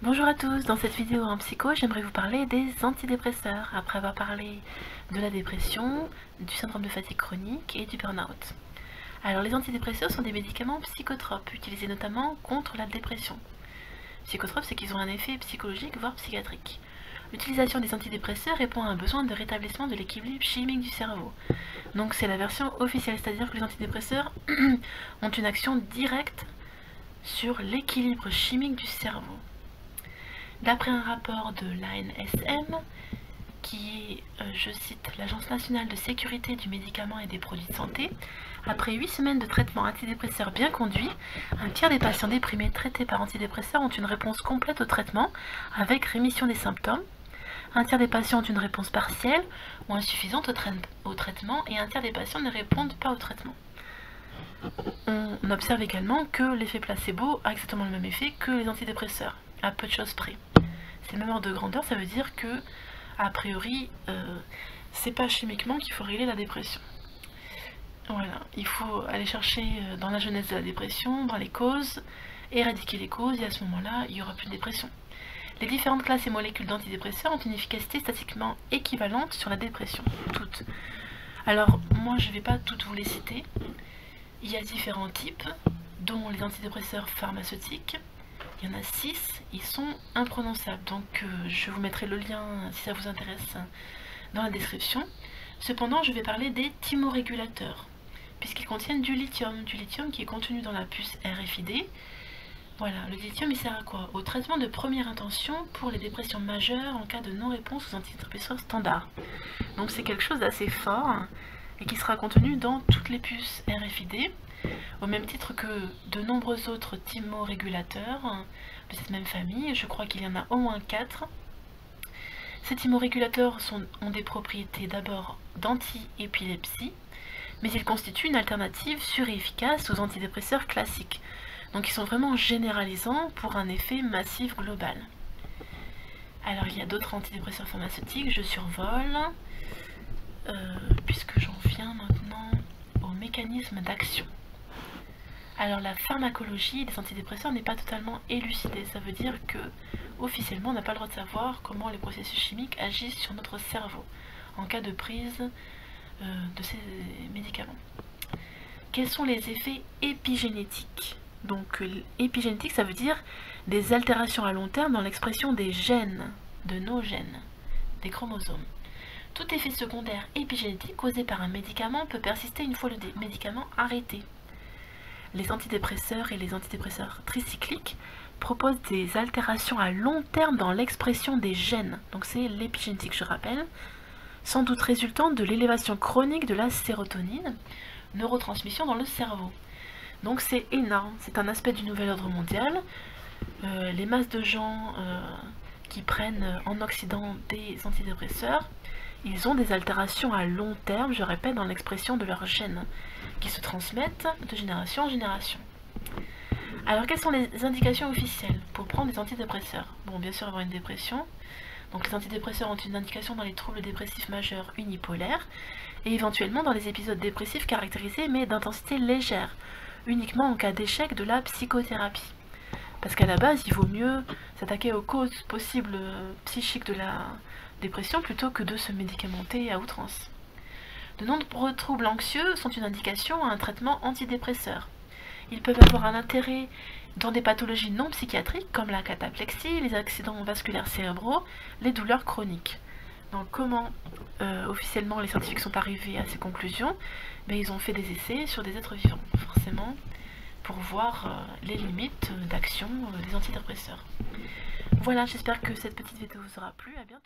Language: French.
Bonjour à tous, dans cette vidéo en psycho, j'aimerais vous parler des antidépresseurs, après avoir parlé de la dépression, du syndrome de fatigue chronique et du burn-out. Alors les antidépresseurs sont des médicaments psychotropes, utilisés notamment contre la dépression. Psychotropes, c'est qu'ils ont un effet psychologique, voire psychiatrique. L'utilisation des antidépresseurs répond à un besoin de rétablissement de l'équilibre chimique du cerveau. Donc c'est la version officielle, c'est-à-dire que les antidépresseurs ont une action directe sur l'équilibre chimique du cerveau. D'après un rapport de l'ANSM, qui est, je cite, l'Agence nationale de sécurité du médicament et des produits de santé, après 8 semaines de traitement antidépresseur bien conduit, un tiers des patients déprimés traités par antidépresseurs ont une réponse complète au traitement, avec rémission des symptômes. Un tiers des patients ont une réponse partielle ou insuffisante au traitement, et un tiers des patients ne répondent pas au traitement. On observe également que l'effet placebo a exactement le même effet que les antidépresseurs, à peu de choses près. C'est le même ordre de grandeur, ça veut dire que, a priori, c'est pas chimiquement qu'il faut régler la dépression. Voilà, il faut aller chercher dans la genèse de la dépression, dans les causes, éradiquer les causes, et à ce moment-là, il n'y aura plus de dépression. Les différentes classes et molécules d'antidépresseurs ont une efficacité statistiquement équivalente sur la dépression, toutes. Alors, moi je ne vais pas toutes vous les citer. Il y a différents types, dont les antidépresseurs pharmaceutiques. Il y en a 6, ils sont imprononçables, donc je vous mettrai le lien si ça vous intéresse dans la description. Cependant, je vais parler des thymorégulateurs, puisqu'ils contiennent du lithium qui est contenu dans la puce RFID. Voilà, le lithium il sert à quoi? Au traitement de première intention pour les dépressions majeures en cas de non-réponse aux antidépresseurs standards. Donc c'est quelque chose d'assez fort et qui sera contenu dans toutes les puces RFID. Au même titre que de nombreux autres thymorégulateurs de cette même famille, je crois qu'il y en a au moins 4. Ces thymorégulateurs ont des propriétés d'abord d'anti-épilepsie, mais ils constituent une alternative sûre et efficace aux antidépresseurs classiques. Donc ils sont vraiment généralisants pour un effet massif global. Alors il y a d'autres antidépresseurs pharmaceutiques, je survole, puisque j'en viens maintenant au mécanisme d'action. Alors la pharmacologie des antidépresseurs n'est pas totalement élucidée, ça veut dire que officiellement on n'a pas le droit de savoir comment les processus chimiques agissent sur notre cerveau en cas de prise de ces médicaments. Quels sont les effets épigénétiques? Donc épigénétique ça veut dire des altérations à long terme dans l'expression des gènes, de nos gènes, des chromosomes. Tout effet secondaire épigénétique causé par un médicament peut persister une fois le médicament arrêté. Les antidépresseurs et les antidépresseurs tricycliques proposent des altérations à long terme dans l'expression des gènes, donc c'est l'épigénétique je rappelle, sans doute résultant de l'élévation chronique de la sérotonine, neurotransmission dans le cerveau. Donc c'est énorme, c'est un aspect du nouvel ordre mondial. Les masses de gens qui prennent en Occident des antidépresseurs, ils ont des altérations à long terme, je répète, dans l'expression de leurs gènes, qui se transmettent de génération en génération. Alors quelles sont les indications officielles pour prendre des antidépresseurs? Bon, bien sûr avoir une dépression. Donc les antidépresseurs ont une indication dans les troubles dépressifs majeurs unipolaires, et éventuellement dans les épisodes dépressifs caractérisés mais d'intensité légère, uniquement en cas d'échec de la psychothérapie. Parce qu'à la base, il vaut mieux s'attaquer aux causes possibles psychiques de la dépression plutôt que de se médicamenter à outrance. De nombreux troubles anxieux sont une indication à un traitement antidépresseur. Ils peuvent avoir un intérêt dans des pathologies non psychiatriques comme la cataplexie, les accidents vasculaires cérébraux, les douleurs chroniques. Donc comment officiellement les scientifiques sont arrivés à ces conclusions? Ils ont fait des essais sur des êtres vivants, forcément, pour voir les limites d'action des antidépresseurs. Voilà, j'espère que cette petite vidéo vous aura plu, à bientôt.